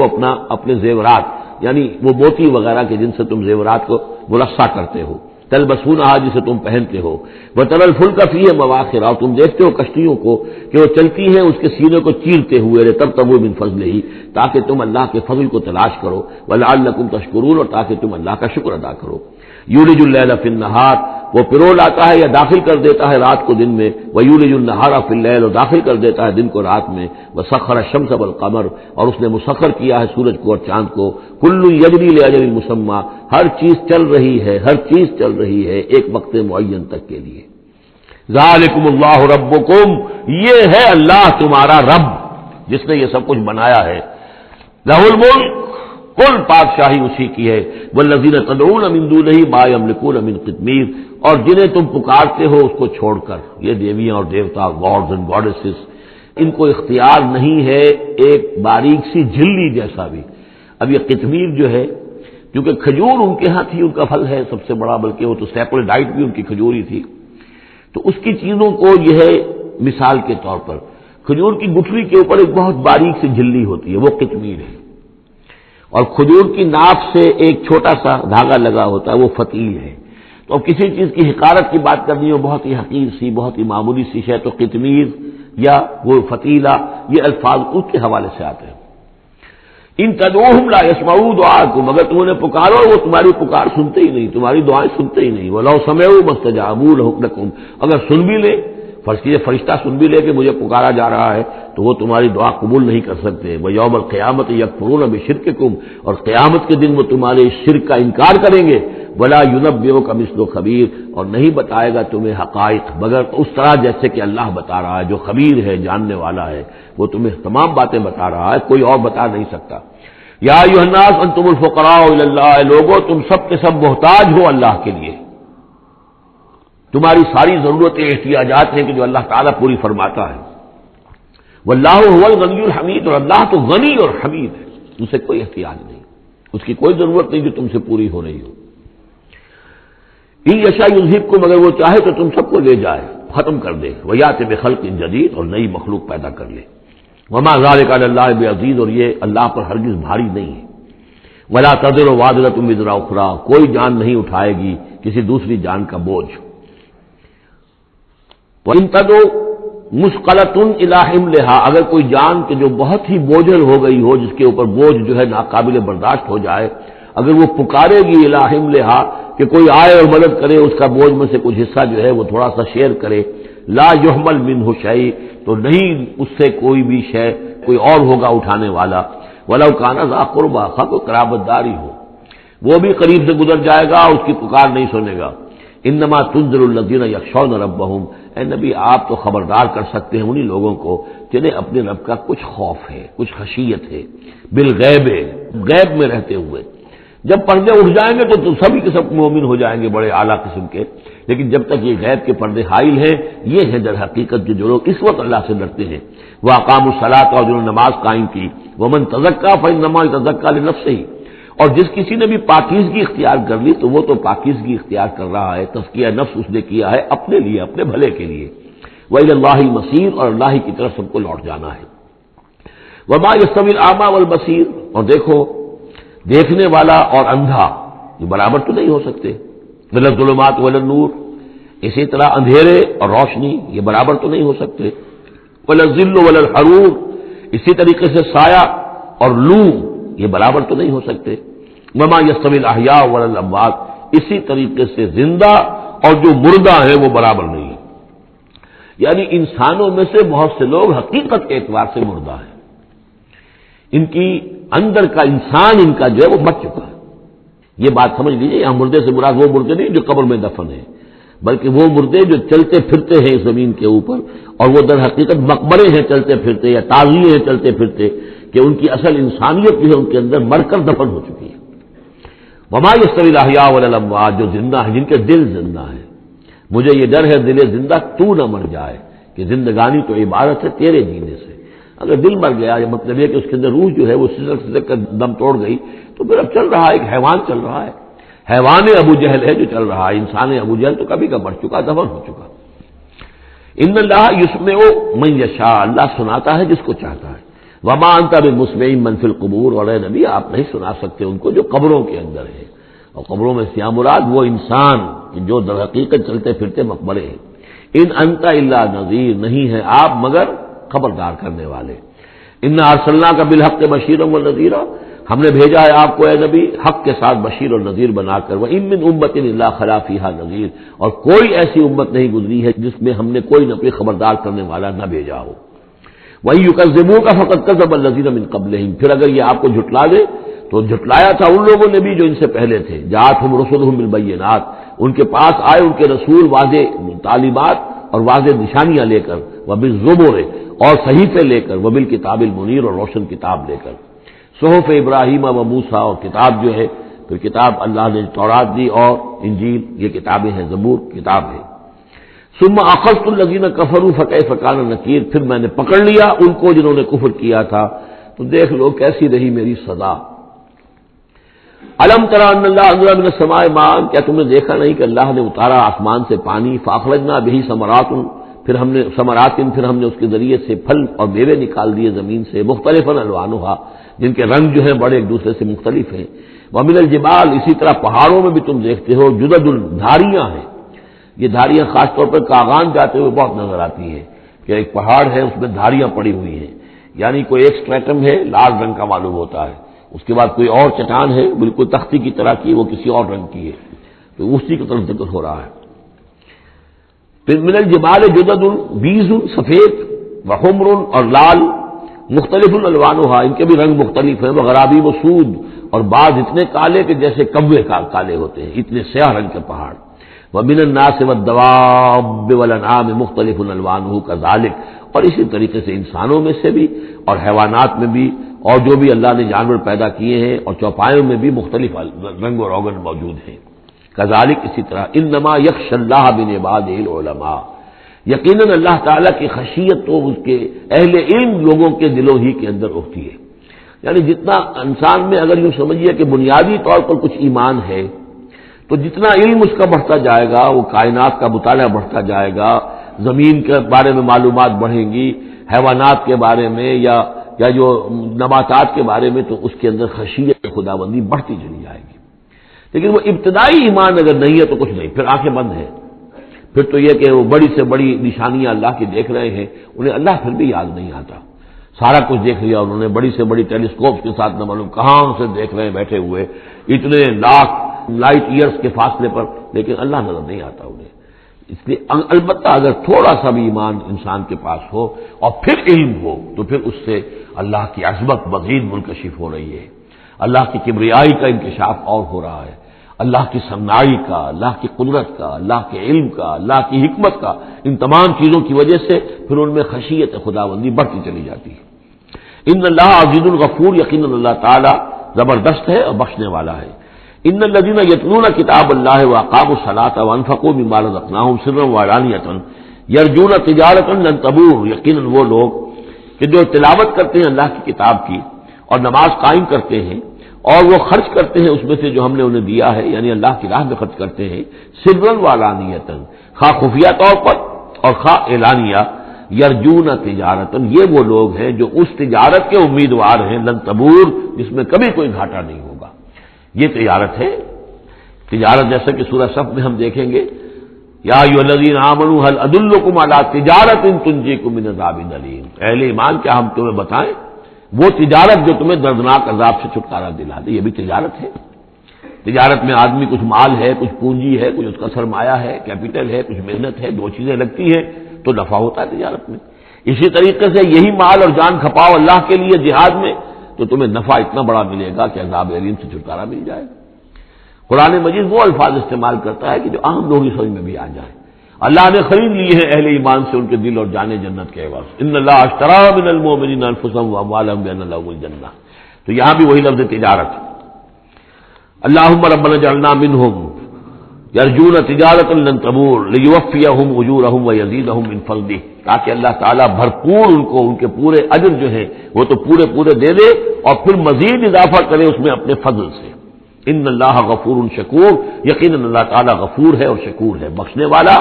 اپنے زیورات، یعنی وہ موتی وغیرہ کے جن سے تم زیورات کو مرصع کرتے ہو، تلبسونھا، جسے تم پہنتے ہو، وتری الفلک فیہ مواخر، اور تم دیکھتے ہو کشتیوں کو کہ وہ چلتی ہیں اس کے سینے کو چیرتے ہوئے، لتبتغوا من فضلہ، تاکہ تم اللہ کے فضل کو تلاش کرو، ولعلکم تشکرون، اور تاکہ تم اللہ کا شکر ادا کرو۔ یولج اللیل فی النہار، وہ پرو لاتا ہے یا داخل کر دیتا ہے رات کو دن میں، ویولج النہار فی اللیل، اور داخل کر دیتا ہے دن کو رات میں، وسخر الشمس والقمر، اور اس نے مسخر کیا ہے سورج کو اور چاند کو، کل یجری لاجل مسمى، ہر چیز چل رہی ہے، ہر چیز چل رہی ہے ایک وقت معین تک کے لیے۔ ذالکم اللہ ربکم، یہ ہے اللہ تمہارا رب جس نے یہ سب کچھ بنایا ہے۔ لہ الملک، کل بادشاہی اسی کی ہے، والذین تدعون من دونہ ما یملکون من قطمیر، اور جنہیں تم پکارتے ہو اس کو چھوڑ کر، یہ دیویاں اور دیوتا، گاڈز اینڈ گاڈیسز، ان کو اختیار نہیں ہے ایک باریک سی جھلی جیسا بھی۔ اب یہ قطمیر جو ہے، کیونکہ کھجور ان کے ہاں تھی، ان کا پھل ہے سب سے بڑا، بلکہ وہ تو سیپل ڈائٹ بھی ان کی کھجور ہی تھی، تو اس کی چیزوں کو یہ ہے مثال کے طور پر کھجور کی گٹھلی کے اوپر ایک بہت باریک سی جھلی ہوتی ہے، وہ قطمیر ہے، اور کھجور کی ناف سے ایک چھوٹا سا دھاگا لگا ہوتا ہے، وہ فتیل ہے۔ تو اب کسی چیز کی حقارت کی بات کرنی ہو، بہت ہی حقیر سی، بہت ہی معمولی سی شے، تو قطمیر یا وہ فتیلہ، یہ الفاظ اس کے حوالے سے آتے ہیں۔ ان تدعوہم لا یسمعوا دعاءکم، اگر تم انہیں پکارو وہ تمہاری پکار سنتے ہی نہیں، تمہاری دعائیں سنتے ہی نہیں۔ وَلَوْ سَمِعُوا مَا اسْتَجَابُوا لَكُمْ، اگر سن بھی لے، فرض کیجیے فرشتہ سن بھی لے کہ مجھے پکارا جا رہا ہے، تو وہ تمہاری دعا قبول نہیں کر سکتے۔ وَيَوْمَ الْقِيَامَةِ يَكْفُرُونَ بِشِرْكِكُمْ، اور قیامت کے دن وہ تمہارے شرک کا انکار کریں گے۔ وَلَا يُنَبِّئُكَ مِثْلُ خَبِيرٍ، اور نہیں بتائے گا تمہیں حقائق مگر اس طرح جیسے کہ اللہ بتا رہا ہے، جو خبیر ہے، جاننے والا ہے، وہ تمہیں تمام باتیں بتا رہا ہے، کوئی اور بتا نہیں سکتا۔ یا ایھا الناس انتم الفقراء الی اللہ، لوگو تم سب کے سب محتاج ہو اللہ کے لیے، تمہاری ساری ضرورتیں احتیاجات ہیں کہ جو اللہ تعالیٰ پوری فرماتا ہے۔ واللہ هو الغنی الحمید، اور اللہ تو غنی اور حمید ہے، اسے کوئی احتیاج نہیں، اس کی کوئی ضرورت نہیں جو تم سے پوری ہو رہی ہو۔ ان یشاء یذھبکم، اگر وہ چاہے تو تم سب کو لے جائے، ختم کر دے، ویأتی بخلق جدید، اور نئی مخلوق پیدا کر لے۔ وما ذلک علی اللہ بعزیز، اور یہ اللہ پر ہرگز بھاری نہیں ہے۔ ولا تزر وازرۃ وزر اخری، کوئی جان نہیں اٹھائے گی کسی دوسری جان کا بوجھ۔ وَإِن تَدْعُ مُثْقَلَةٌ إِلَىٰ حِمْلِهَا، اگر کوئی جان کہ جو بہت ہی بوجھل ہو گئی ہو، جس کے اوپر بوجھ جو ہے ناقابل برداشت ہو جائے، اگر وہ پکارے گی إِلَىٰ حِمْلِهَا کہ کوئی آئے اور مدد کرے، اس کا بوجھ میں سے کچھ حصہ جو ہے وہ تھوڑا سا شیئر کرے، لا يحمل منه شيء، تو نہیں اس سے کوئی بھی شے، کوئی اور ہوگا اٹھانے والا۔ وَلَوْ كَانَ ذَا قُرْبَىٰ، خواہ کوئی قرابت داری ہو، وہ بھی قریب سے گزر جائے گا، اس کی پکار نہیں سنے گا۔ انما تنذر الذین یخشون ربہم، اے نبی آپ تو خبردار کر سکتے ہیں انہی لوگوں کو جنہیں اپنے رب کا کچھ خوف ہے، کچھ خشیت ہے، بالغیب، غیب میں رہتے ہوئے۔ جب پردے اٹھ جائیں گے تو سبھی کے سب مومن ہو جائیں گے، بڑے اعلیٰ قسم کے، لیکن جب تک یہ غیب کے پردے حائل ہیں، یہ ہیں در حقیقت جو لوگ اس وقت اللہ سے ڈرتے ہیں۔ وَأَقَامُوا الصَّلَاةَ، اور جنہوں نے نماز قائم کی۔ وَمَن تَزَكَّىٰ فَإِنَّمَا يَتَزَكَّىٰ لِنَفْسِهِ، اور جس کسی نے بھی پاکیزگی اختیار کر لی تو وہ تو پاکیزگی اختیار کر رہا ہے، تزکیہ نفس اس نے کیا ہے اپنے لیے، اپنے بھلے کے لیے۔ وَإِلَى اللَّهِ الْمَصِيرُ، اور اللہ ہی کی طرف سب کو لوٹ جانا ہے۔ وَمَا يَسْتَوِي الْأَعْمَىٰ وَالْبَصِيرُ، اور دیکھو دیکھنے والا اور اندھا یہ برابر تو نہیں ہو سکتے۔ وَلَا الظُّلُمَاتُ وَلَا النُّورُ، اسی طرح اندھیرے اور روشنی یہ برابر تو نہیں ہو سکتے۔ وَلَا الظِّلُّ وَلَا الْحَرُورُ، اسی طریقے سے سایہ اور لو یہ برابر تو نہیں ہو سکتے۔ وَمَا يَسْتَوِي الْأَحْيَاءُ وَلَا الْأَمْوَاتُ، اسی طریقے سے زندہ اور جو مردہ ہیں وہ برابر نہیں ہیں۔ یعنی انسانوں میں سے بہت سے لوگ حقیقت کے اعتبار سے مردہ ہیں، ان کی اندر کا انسان ان کا جو ہے وہ مر چکا ہے۔ یہ بات سمجھ لیجیے، یہاں مردے سے مراد وہ مردے نہیں جو قبر میں دفن ہیں، بلکہ وہ مردے جو چلتے پھرتے ہیں اس زمین کے اوپر، اور وہ در حقیقت مقبرے ہیں چلتے پھرتے، یا تعزیے ہیں چلتے پھرتے، کہ ان کی اصل انسانیت جو ہے ان کے اندر مر کر دفن ہو چکی ہے۔ وما يستوي الأحياء ولا الأموات، جو زندہ ہیں، جن کے دل زندہ ہیں۔ مجھے یہ ڈر ہے دل زندہ تو نہ مر جائے، کہ زندگانی تو عبارت ہے تیرے جینے سے۔ اگر دل مر گیا، یہ مطلب ہے کہ اس کے اندر روح جو ہے وہ سسک کر دم توڑ گئی، تو پھر اب چل رہا ہے، ایک حیوان چل رہا ہے، حیوان ابو جہل ہے جو چل رہا ہے، انسان ابو جہل تو کبھی کا مر چکا، دفن ہو چکا۔ ان اللہ یسمع من یشاء، اللہ سناتا ہے جس کو چاہتا ہے۔ وما انت بمسمع من فی القبور، اور اے نبی آپ نہیں سنا سکتے ان کو جو قبروں کے اندر ہے، اور قبروں میں سے مراد وہ انسان جو در حقیقت چلتے پھرتے مقبرے ہیں۔ ان انت الا نذیر، نہیں ہے آپ مگر خبردار کرنے والے۔ انا ارسلناک بالحق بشیرا ونذیرا، ہم نے بھیجا ہے آپ کو اے نبی حق کے ساتھ بشیر اور نذیر بنا کر۔ وان من امۃ الا خلا فیہا نذیر، اور کوئی ایسی امت نہیں گزری ہے جس میں ہم نے کوئی نہ کوئی خبردار کرنے والا نہ بھیجا ہو۔ وَإِن يُكَذِّبُوكَ فَقَدْ كَذَّبَ الَّذِينَ مِن قَبْلِهِمْ، پھر اگر یہ آپ کو جھٹلا دے تو جھٹلایا تھا ان لوگوں نے بھی جو ان سے پہلے تھے۔ جاءتهم رسلهم بالبينات، ان کے پاس آئے ان کے رسول واضح تعلیمات اور واضح نشانیاں لے کر، وبالزبر، اور صحیفے لے کر، وبالکتاب المنیر، اور روشن کتاب لے کر۔ صحف ابراہیم و موسیٰ، اور کتاب جو ہے پھر کتاب اللہ نے تورات دی اور انجیل، یہ کتابیں ہیں، زبور کتاب ہے۔ ثم اخذت الذین کفروا فکیف کان نکیر، پھر میں نے پکڑ لیا ان کو جنہوں نے کفر کیا تھا، تو دیکھ لو کیسی رہی میری سزا۔ الم تری ان اللہ انزل من السماء ماء، کیا تم نے دیکھا نہیں کہ اللہ نے اتارا آسمان سے پانی، فاخرجنا بہ ثمرات، پھر ہم نے اس کے ذریعے سے پھل اور میوے نکال دیے زمین سے، مختلفا الوانھا، جن کے رنگ جو ہیں بڑے ایک دوسرے سے مختلف ہیں، ومن الجبال، اسی طرح پہاڑوں میں بھی تم دیکھتے ہو، جدد، دھاریاں ہیں، یہ دھاریاں خاص طور پر کاغان جاتے ہوئے بہت نظر آتی ہیں کہ ایک پہاڑ ہے اس میں دھاریاں پڑی ہوئی ہیں، یعنی کوئی ایک سٹریٹم ہے لال رنگ کا معلوم ہوتا ہے، اس کے بعد کوئی اور چٹان ہے بالکل تختی کی طرح کی، وہ کسی اور رنگ کی ہے، تو اسی کی طرف ذکر ہو رہا ہے۔ پھر من الجبال جدد، بیض، سفید، وحمر، اور لال، مختلف الوانھا، ان کے بھی رنگ مختلف ہیں، وغرابیب سود، اور بعض اتنے کالے کہ جیسے کوے کالے ہوتے ہیں، اتنے سیاہ رنگ کے پہاڑ۔ ومن الناس والدواب والانعام مختلف الوانہ کذالک، اور اسی طریقے سے انسانوں میں سے بھی اور حیوانات میں بھی، اور جو بھی اللہ نے جانور پیدا کیے ہیں اور چوپایوں میں بھی مختلف رنگ و روغن موجود ہیں۔ کذالک، اسی طرح، انما یخشی اللہ من عبادہ العلماء، یقیناً اللہ تعالیٰ کی خشیت تو اس کے اہل علم لوگوں کے دلوں ہی کے اندر ہوتی ہے، یعنی جتنا انسان میں اگر یوں سمجھیے کہ بنیادی طور پر کچھ ایمان ہے، تو جتنا علم اس کا بڑھتا جائے گا، وہ کائنات کا مطالعہ بڑھتا جائے گا، زمین کے بارے میں معلومات بڑھیں گی، حیوانات کے بارے میں یا جو نباتات کے بارے میں، تو اس کے اندر خشیت خداوندی بڑھتی چلی جائے گی۔ لیکن وہ ابتدائی ایمان اگر نہیں ہے تو کچھ نہیں، پھر آنکھیں بند ہیں، پھر تو یہ کہ وہ بڑی سے بڑی نشانیاں اللہ کی دیکھ رہے ہیں، انہیں اللہ پھر بھی یاد نہیں آتا، سارا کچھ دیکھ لیا انہوں نے، بڑی سے بڑی ٹیلیسکوپ کے ساتھ نہ معلوم کہاں سے دیکھ رہے ہیں بیٹھے ہوئے، اتنے لاکھ لائٹ ایئرس کے فاصلے پر، لیکن اللہ نظر نہیں آتا انہیں۔ اس لیے البتہ اگر تھوڑا سا بھی ایمان انسان کے پاس ہو اور پھر علم ہو، تو پھر اس سے اللہ کی عظمت مزید منکشف ہو رہی ہے، اللہ کی کبریائی کا انکشاف اور ہو رہا ہے، اللہ کی صنائی کا، اللہ کی قدرت کا، اللہ کے علم کا، اللہ کی حکمت کا، ان تمام چیزوں کی وجہ سے پھر ان میں خشیت خداوندی بڑھتی چلی جاتی ہے۔ ان اللہ عزیز الغفور، یقیناً اللہ تعالی زبردست ہے اور بخشنے والا ہے۔ ان الذین یتلون کتاب اللہ واقاموا الصلاۃ وانفقوا مما رزقناہم سرا وعلانیۃ یرجون تجارۃ لن تبور، یقیناً وہ لوگ کہ جو تلاوت کرتے ہیں اللہ کی کتاب کی اور نماز قائم کرتے ہیں اور وہ خرچ کرتے ہیں اس میں سے جو ہم نے انہیں دیا ہے، یعنی اللہ کی راہ میں خرچ کرتے ہیں، سرا وعلانیۃ، خواہ خفیہ طور پر اور خواہ اعلانیہ، یرجون تجارت، یہ وہ لوگ ہیں جو اس تجارت کے امیدوار ہیں، لن تبور، جس میں کبھی کوئی گھاٹا نہیں ہوگا۔ یہ تجارت ہے، تجارت جیسا کہ سورہ صف میں ہم دیکھیں گے، یا ایھا الذین آمنوا هل ادلکم علی تجارۃ تنجیکم من عذاب الیم، اہل ایمان کیا ہم تمہیں بتائیں وہ تجارت جو تمہیں دردناک عذاب سے چھٹکارا دلا دے۔ یہ بھی تجارت ہے، تجارت میں آدمی کچھ مال ہے، کچھ پونجی ہے، کچھ اس کا سرمایہ ہے، کیپٹل ہے، کچھ محنت ہے، دو چیزیں لگتی ہیں تو نفع ہوتا ہے تجارت میں۔ اسی طریقے سے یہی مال اور جان کھپاؤ اللہ کے لیے جہاد میں تو تمہیں نفع اتنا بڑا ملے گا کہ عذاب علیم سے چھٹکارا مل جائے گا۔ قرآن مجید وہ الفاظ استعمال کرتا ہے کہ جو عام لوگوں کی سمجھ میں بھی آ جائے۔ اللہ نے خرید لیے ہیں اہل ایمان سے ان کے دل اور جانیں جنت کے عوض، ان اللہ اشتری من المؤمنین انفسهم واموالهم بان لهم الجنہ، تو یہاں بھی وہی لفظ تجارت۔ اللهم ربنا اجعلنا منهم یرجون تجارۃ لن تبور لیوفیہم اجورہم ویزیدہم من فضلہ، تاکہ اللہ تعالیٰ بھرپور ان کو ان کے پورے اجر جو ہیں وہ تو پورے دے دے اور پھر مزید اضافہ کرے اس میں اپنے فضل سے۔ ان اللہ غفور شکور، یقیناً اللہ تعالیٰ غفور ہے اور شکور ہے، بخشنے والا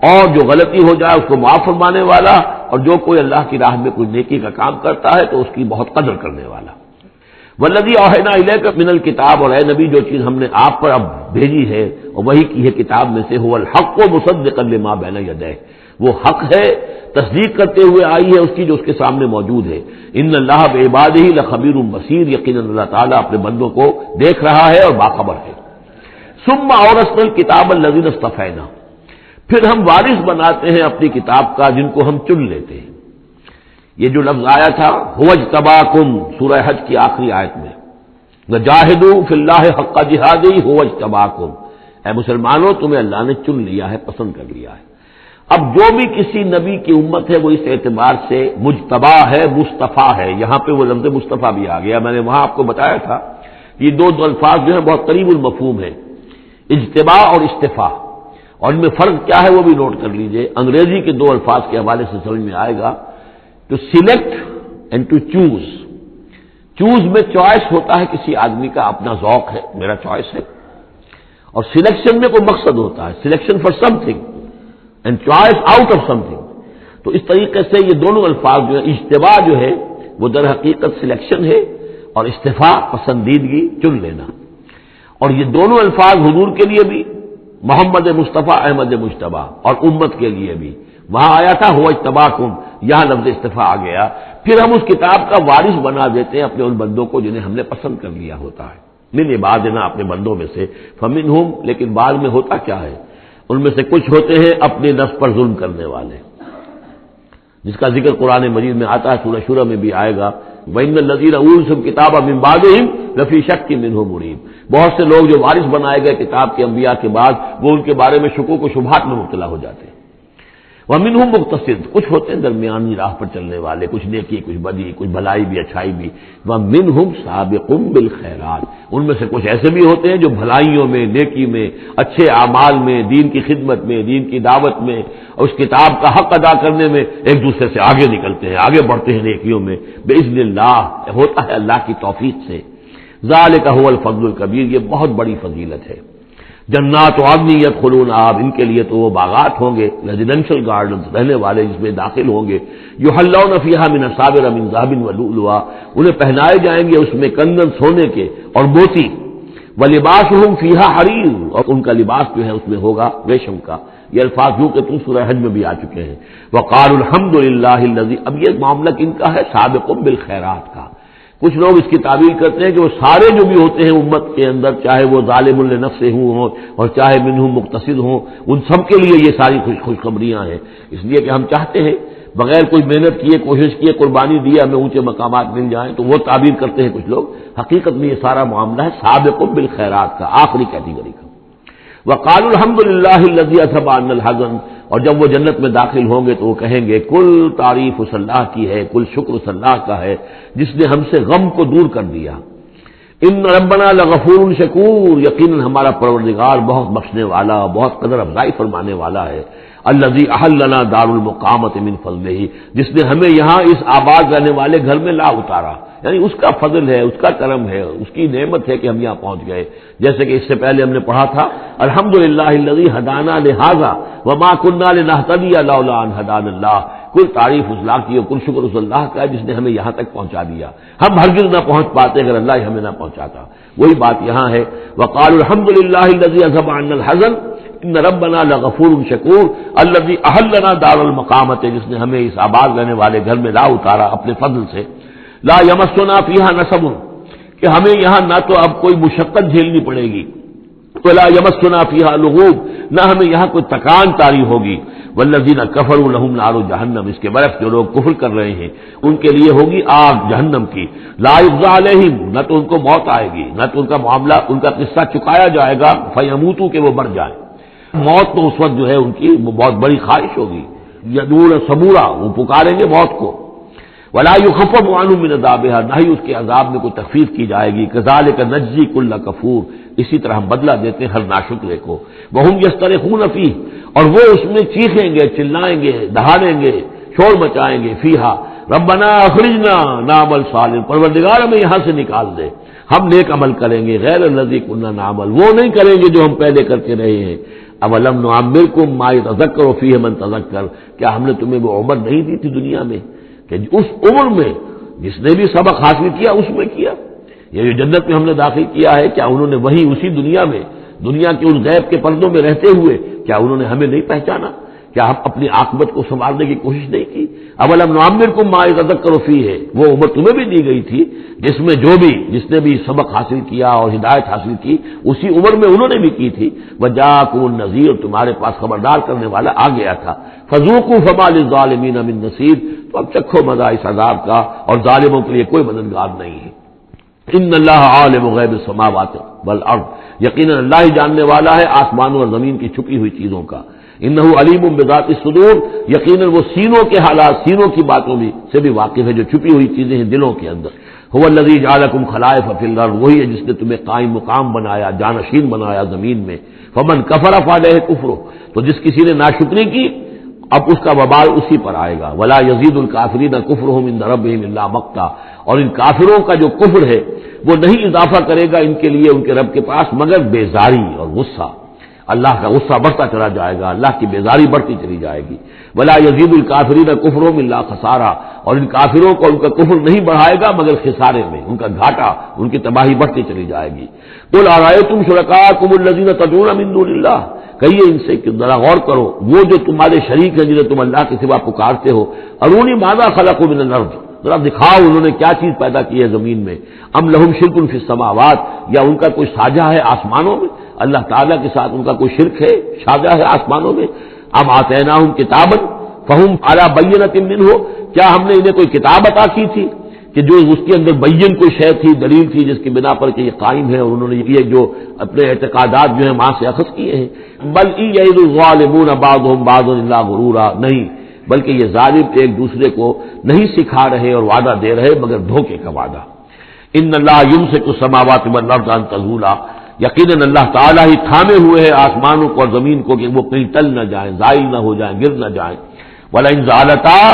اور جو غلطی ہو جائے اس کو معاف فرمانے والا، اور جو کوئی اللہ کی راہ میں کوئی نیکی کا کام کرتا ہے تو اس کی بہت قدر کرنے والا۔ والذی اوحینا الیک من الکتاب، اور اے نبی جو چیز ہم نے آپ پر اب بھیجی ہے اور وہی کی ہے کتاب میں سے، هو الحق مصدقا لما بین یدیہ، وہ حق ہے تصدیق کرتے ہوئے آئی ہے اس کی جو اس کے سامنے موجود ہے۔ ان اللہ بعبادہ لخبیر بصیر، یقیناً اللہ تعالیٰ اپنے بندوں کو دیکھ رہا ہے اور باخبر ہے۔ ثم اورثنا الکتاب الذین اصطفینا، پھر ہم وارث بناتے ہیں اپنی کتاب کا جن کو ہم چن لیتے ہیں۔ یہ جو لفظ آیا تھا هو اجتباکم، سورہ حج کی آخری آیت میں، وجاہدوا فی اللہ حق جہادہ هو اجتباکم، اے مسلمانوں تمہیں اللہ نے چن لیا ہے، پسند کر لیا ہے۔ اب جو بھی کسی نبی کی امت ہے وہ اس اعتبار سے مجتبی ہے، مصطفیٰ ہے. یہاں پہ وہ لفظ مصطفیٰ بھی آ گیا. میں نے وہاں آپ کو بتایا تھا یہ دو الفاظ جو ہیں بہت قریب المفہوم ہیں، اجتباء اور استفاء، اور ان میں فرق کیا ہے وہ بھی نوٹ کر لیجئے. انگریزی کے دو الفاظ کے حوالے سے سمجھ میں آئے گا. To select and to choose. Choose میں چوائس ہوتا ہے کسی آدمی کا اپنا ذوق ہے، میرا چوائس ہے، اور سلیکشن میں کوئی مقصد ہوتا ہے، selection for some thing and choice out of some thing. تو اس طریقے سے یہ دونوں الفاظ جو ہے، اجتباء جو ہے وہ در حقیقت سلیکشن ہے، اور استفاء پسندیدگی، چن لینا. اور یہ دونوں الفاظ حضور کے لیے بھی، محمد مصطفیٰ احمد مجتبیٰ، اور امت کے لیے بھی. وہاں آیا تھا ہوا اجتباکم، یہاں لفظ استفاء آ گیا. پھر ہم اس کتاب کا وارث بنا دیتے ہیں اپنے ان بندوں کو جنہیں ہم نے پسند کر لیا ہوتا ہے. من عبادنا، اپنے بندوں میں سے. فمنہم، لیکن بعد میں ہوتا کیا ہے، ان میں سے کچھ ہوتے ہیں اپنے نفس پر ظلم کرنے والے، جس کا ذکر قرآن مجید میں آتا ہے، سورہ شورى میں بھی آئے گا. وَإِنَّ الَّذِينَ أُورِثُوا الْكِتَابَ مِن بَعْدِهِمْ لَفِي شَكٍّ مِّنْهُ مُرِيبٍ. بہت سے لوگ جو وارث بنائے گئے کتاب کے انبیاء کے بعد، وہ ان کے بارے میں شکوک و شبہات میں مبتلا ہو جاتے ہیں. وَمِنْهُمْ مُقْتَصِدٌ، کچھ ہوتے ہیں درمیانی راہ پر چلنے والے، کچھ نیکی کچھ بدی، کچھ بھلائی بھی اچھائی بھی. وَمِنْهُمْ سَابِقٌ بِالْخَيْرَاتِ، ان میں سے کچھ ایسے بھی ہوتے ہیں جو بھلائیوں میں، نیکی میں، اچھے اعمال میں، دین کی خدمت میں، دین کی دعوت میں، اور اس کتاب کا حق ادا کرنے میں ایک دوسرے سے آگے نکلتے ہیں، آگے بڑھتے ہیں نیکیوں میں. بِإِذْنِ اللَّهِ، ہوتا ہے اللہ کی توفیق سے. ذَلِكَ هُوَ الْفَضْلُ الْكَبِيرُ، یہ بہت بڑی فضیلت ہے. جنات عدن یدخلونہا، ان کے لیے تو وہ باغات ہوں گے، ریزیڈینشل گارڈنز، رہنے والے جس میں داخل ہوں گے. یحلون فیہا من اساور من ذہب ولؤلؤا، انہیں پہنائے جائیں گے اس میں کنگن سونے کے اور موتی. ولباسہم فیہا حریر، اور ان کا لباس جو ہے اس میں ہوگا ریشم کا. یہ الفاظ جو کہ سورہ حج میں بھی آ چکے ہیں. وقالوا الحمدللہ الذی، اب یہ معاملہ کن کا ہے، سابق بالخیرات کا. کچھ لوگ اس کی تعبیر کرتے ہیں کہ وہ سارے جو بھی ہوتے ہیں امت کے اندر، چاہے وہ ظالم لنفسہ ہوں اور چاہے منہم مقتصد ہوں، ان سب کے لیے یہ ساری خوشخبریاں ہیں. اس لیے کہ ہم چاہتے ہیں بغیر کوئی محنت کیے، کوشش کیے، قربانی دی ہمیں اونچے مقامات مل جائیں، تو وہ تعبیر کرتے ہیں کچھ لوگ. حقیقت میں یہ سارا معاملہ ہے سابق بالخیرات کا، آخری کیٹیگری کا. وقالوا الحمدللہ الذی اذھب عنا الحزن، اور جب وہ جنت میں داخل ہوں گے تو وہ کہیں گے کل تعریف اس اللہ کی ہے، کل شکر اس اللہ کا ہے جس نے ہم سے غم کو دور کر دیا. ان ربنا لغفور شکور، یقیناً ہمارا پروردگار بہت بخشنے والا، بہت قدر افزائی فرمانے والا ہے. الذی احلنا دار المقامۃ من فضلہ، جس نے ہمیں یہاں اس آباد رہنے والے گھر میں لا اتارا، یعنی اس کا فضل ہے، اس کا کرم ہے، اس کی نعمت ہے کہ ہم یہاں پہنچ گئے. جیسے کہ اس سے پہلے ہم نے پڑھا تھا الحمدللہ الذی ہدانا لہذا وما کنا لنہتدی لولا ان ہدانا اللہ، کل تعریف اس اللہ کی اور کل شکر اس اللہ کا ہے جس نے ہمیں یہاں تک پہنچا دیا. ہم ہرگز نہ پہنچ پاتے اگر اللہ ہی ہمیں نہ پہنچاتا. وہی بات یہاں ہے. وقالوا الحمدللہ الذی اذھب عنا الحزن ان ربنا لغفور شکور الذی احلنا دار المقامۃ، جس نے ہمیں اس آباد رہنے والے گھر میں لا اتارا اپنے فضل سے. لا یمسنا فیہا نصب، کہ ہمیں یہاں نہ تو اب کوئی مشقت جھیلنی پڑے گی، ولا یمسنا فیہا لغوب، نہ ہمیں یہاں کوئی تکان طاری ہوگی. والذین کفروا لہم نار جہنم، اس کے برعکس جو لوگ کفر کر رہے ہیں ان کے لیے ہوگی آگ جہنم کی. لا یقضی علیہم، نہ تو ان کو موت آئے گی، نہ تو ان کا معاملہ، ان کا قصہ چکایا جائے گا فیموتوا، کہ وہ مر جائیں. موت تو اس وقت جو ہے ان کی وہ بہت بڑی خواہش ہوگی. یدعون ثبورا، وہ پکاریں گے موت کو. ولا یخفف عنہم من عذابها، نہ ہی اس کے عذاب میں کوئی تخفیف کی جائے گی. کذالک نجزی کل کفور، اسی طرح ہم بدلہ دیتے ہیں ہر ناشکرے کو. وہم یسترخون فیہ، اور وہ اس میں چیخیں گے، چلائیں گے، دہاڑیں گے، شور مچائیں گے. فیہا ربنا اخرجنا نعمل صالح، پروردگار ہمیں یہاں سے نکال دے، ہم نیک عمل کریں گے. غیر الذی کنا نعمل، وہ نہیں کریں گے جو ہم پہلے کرتے رہے ہیں. اولم نعمرکم ما یتذکر فیہ من تذکر، کیا ہم نے تمہیں وہ عمر نہیں دی تھی دنیا میں کہ اس عمر میں جس نے بھی سبق حاصل کیا اس میں کیا. یہ جو جنت میں ہم نے داخل کیا ہے، کیا انہوں نے وہی اسی دنیا میں، دنیا کے ان غیب کے پردوں میں رہتے ہوئے کیا انہوں نے ہمیں نہیں پہچانا؟ کیا ہم اپنی عاقبت کو سنوارنے کی کوشش نہیں کی؟ اولم نعمرکم ما یتذکر فیہ، وہ عمر تمہیں بھی دی گئی تھی جس میں جس نے بھی سبق حاصل کیا اور ہدایت حاصل کی اسی عمر میں انہوں نے بھی کی تھی. وجاءکم النذیر، تمہارے پاس خبردار کرنے والا آ گیا تھا. فذوقوا فما للظالمین من نصیر، تو اب چکھو مزہ اس عذاب کا، اور ظالموں کے لیے کوئی مددگار نہیں ہے. ان اللہ عالم غیب السماوات والارض، یقیناً اللہ ہی جاننے والا ہے آسمانوں اور زمین کی چھپی ہوئی چیزوں کا. انہ علیم بذات الصدور، یقیناً وہ سینوں کے حالات، سینوں کی باتوں میں سے بھی واقف ہے، جو چھپی ہوئی چیزیں ہیں دلوں کے اندر۔ هو الذی جعلکم خلائف فی الارض، وہی ہے جس نے تمہیں قائم مقام بنایا، جانشین بنایا زمین میں۔ فمن کفر فعلیہ کفرہ، تو جس کسی نے ناشکری کی اب اس کا وبال اسی پر آئے گا۔ ولا یزید الکافرین کفرہم عند ربہم الا مقتا، اور ان کافروں کا جو کفر ہے وہ نہیں اضافہ کرے گا ان کے لیے ان کے رب کے پاس مگر بیزاری اور غصہ۔ اللہ کا غصہ بڑھتا چلا جائے گا، اللہ کی بیزاری بڑھتی چلی جائے گی۔ ولا یزید الکافرین کفرہم الا خسارا، اور ان کافروں کو ان کا کفر نہیں بڑھائے گا مگر خسارے میں، ان کا گھاٹا، ان کی تباہی بڑھتی چلی جائے گی۔ قل ارأیتم شرکاءکم الذین تدعون من دون اللہ، کہیے ان سے کہ ذرا غور کرو، وہ جو تمہارے شریک ہیں جنہیں تم اللہ کے سوا پکارتے ہو، ارونی ماذا خلقوا من الارض، ذرا دکھاؤ انہوں نے کیا چیز پیدا کی ہے زمین میں۔ ام لہم شرک فی السماوات، یا ان کا کوئی ساجہ ہے آسمانوں میں، اللہ تعالیٰ کے ساتھ ان کا کوئی شرک ہے، ساجہ ہے آسمانوں میں۔ ام آتیناہم کتابا فہم علی بینۃ منہ، کیا ہم نے انہیں کوئی کتاب عطا کی تھی کہ جو اس کے اندر بین کوئی شے تھی، دلیل تھی جس کی بنا پر کہ یہ قائم ہے، اور انہوں نے یہ جو اپنے اعتقادات جو ہیں وہاں سے اخذ کیے ہیں۔ بل یعد الظالمون بعضهم بعضا الا غرورا، نہیں بلکہ یہ ظالم ایک دوسرے کو نہیں سکھا رہے اور وعدہ دے رہے مگر دھوکے کا وعدہ۔ ان اللہ یمسک السماوات والارض ان تزولا، یقیناً اللہ تعالیٰ ہی تھامے ہوئے ہے آسمانوں کو اور زمین کو کہ وہ کہیں ٹل نہ جائیں، زائل نہ ہو جائیں، گر نہ جائیں۔ وَلَئِن زَالَتَا،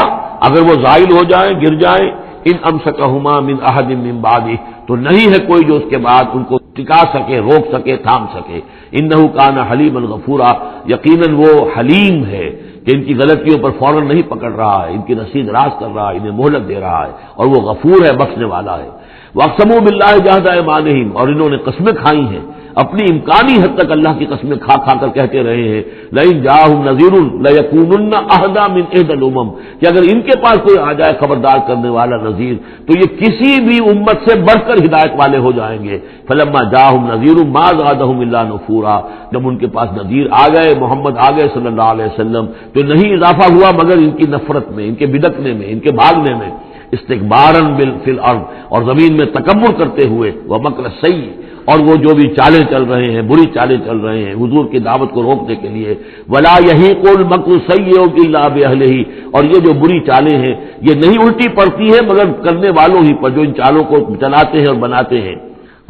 اگر وہ زائل ہو جائیں، گر جائیں، ان امسکہما من احد من بعدہ، تو نہیں ہے کوئی جو اس کے بعد ان کو ٹکا سکے، روک سکے، تھام سکے۔ انہ کان حلیما غفورا، یقیناً وہ حلیم ہے کہ ان کی غلطیوں پر فوراً نہیں پکڑ رہا ہے، ان کی رسید راز کر رہا ہے، انہیں مہلت دے رہا ہے، اور وہ غفور ہے، بخشنے والا ہے۔ وَأَقْسَمُوا بِاللَّهِ جَهْدَ أَيْمَانِهِمْ، اور انہوں نے قسمیں کھائی ہیں اپنی امکانی حد تک اللہ کی قسمیں کھا کھا کر کہتے رہے ہیں، لئن جاءہم نذیر لیکونن اہدی من احدی الامم، کہ اگر ان کے پاس کوئی آ جائے خبردار کرنے والا نذیر تو یہ کسی بھی امت سے بڑھ کر ہدایت والے ہو جائیں گے۔ فلما جاءہم نذیر ما زادہم الا نفورا، جب ان کے پاس نذیر آ گئے، محمد آ گئے صلی اللہ علیہ وسلم، تو نہیں اضافہ ہوا مگر ان کی نفرت میں، ان کے بدکنے میں، ان کے بھاگنے میں، استکباراً فی الارض، اور زمین میں تکبر کرتے ہوئے، ومکر السیء، اور وہ جو بھی چالیں چل رہے ہیں، بری چالیں چل رہے ہیں حضور کی دعوت کو روکنے کے لیے۔ ولا یحیق المکر السیء الا باہلہ، اور یہ جو بری چالیں ہیں یہ نہیں الٹی پڑتی ہیں مگر کرنے والوں ہی پر، جو ان چالوں کو چلاتے ہیں اور بناتے ہیں۔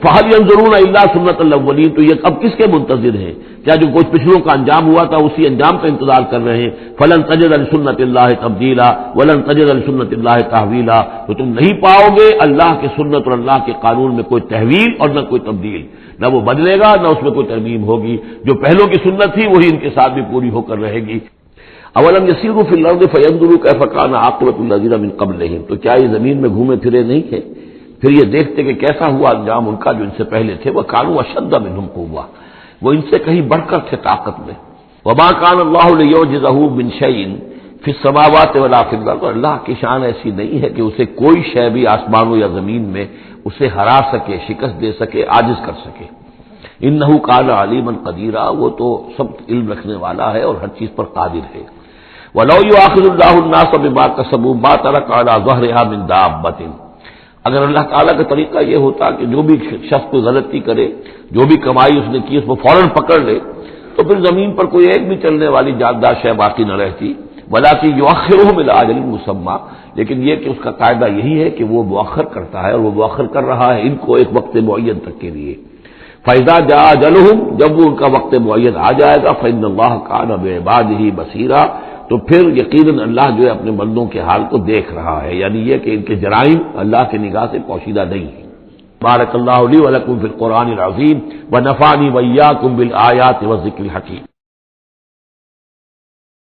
فہل ينظرون الا سنت الاولین، تو یہ اب کس کے منتظر ہیں؟ کیا جو کچھ پچھلوں کا انجام ہوا تھا اسی انجام کا انتظار کر رہے ہیں؟ فلن تجد لسنت اللہ تبدیلا ولن تجد لسنت اللہ تحویلا، تو تم نہیں پاؤ گے اللہ کی سنت اور اللہ کے قانون میں کوئی تحویل اور نہ کوئی تبدیل، نہ وہ بدلے گا نہ اس میں کوئی ترمیم ہوگی۔ جو پہلوں کی سنت تھی وہی ان کے ساتھ بھی پوری ہو کر رہے گی۔ اولم یسیروا فی الارض فینظروا کیف کان عاقبۃ الذین من قبلہم، تو کیا یہ زمین میں گھومے پھرے نہیں تھے پھر یہ دیکھتے کہ کیسا ہوا انجام ان کا جو ان سے پہلے تھے۔ وہ کانوا اشد منہم قوہ، وہ ان سے کہیں بڑھ کر تھے طاقت میں۔ وما کان اللہ لیعجزہ من شیء فی السماوات ولا فی الارض، اللہ کی شان ایسی نہیں ہے کہ اسے کوئی شے بھی آسمانوں یا زمین میں اسے ہرا سکے، شکست دے سکے، عاجز کر سکے۔ انہ کان علیما قدیرا، وہ تو سب علم رکھنے والا ہے اور ہر چیز پر قادر ہے۔ ولو یؤاخذ اللہ الناس بما کسبوا ما ترک علی ظہرها من دابۃ، اگر اللہ تعالیٰ کا طریقہ یہ ہوتا کہ جو بھی شخص کوئی غلطی کرے، جو بھی کمائی اس نے کی اس کو فوراً پکڑ لے، تو پھر زمین پر کوئی ایک بھی چلنے والی جاندار شے باقی نہ رہتی۔ ولکن یؤخرھم الی اجل مسمى، لیکن یہ کہ اس کا قاعدہ یہی ہے کہ وہ مؤخر کرتا ہے، اور وہ مؤخر کر رہا ہے ان کو ایک وقت معین تک کے لیے۔ فاذا جاء اجلھم، جب وہ ان کا وقت معین آ جائے گا، فإن اللہ کان بعبادہ بصیرا، تو پھر یقیناً اللہ جو ہے اپنے بندوں کے حال کو دیکھ رہا ہے، یعنی یہ کہ ان کے جرائم اللہ کی نگاہ سے پوشیدہ نہیں ہیں۔ بارک اللہ لی ولکم فی القرآن العظیم ونفعنی وإیاکم بالآیات والذکر الحکیم۔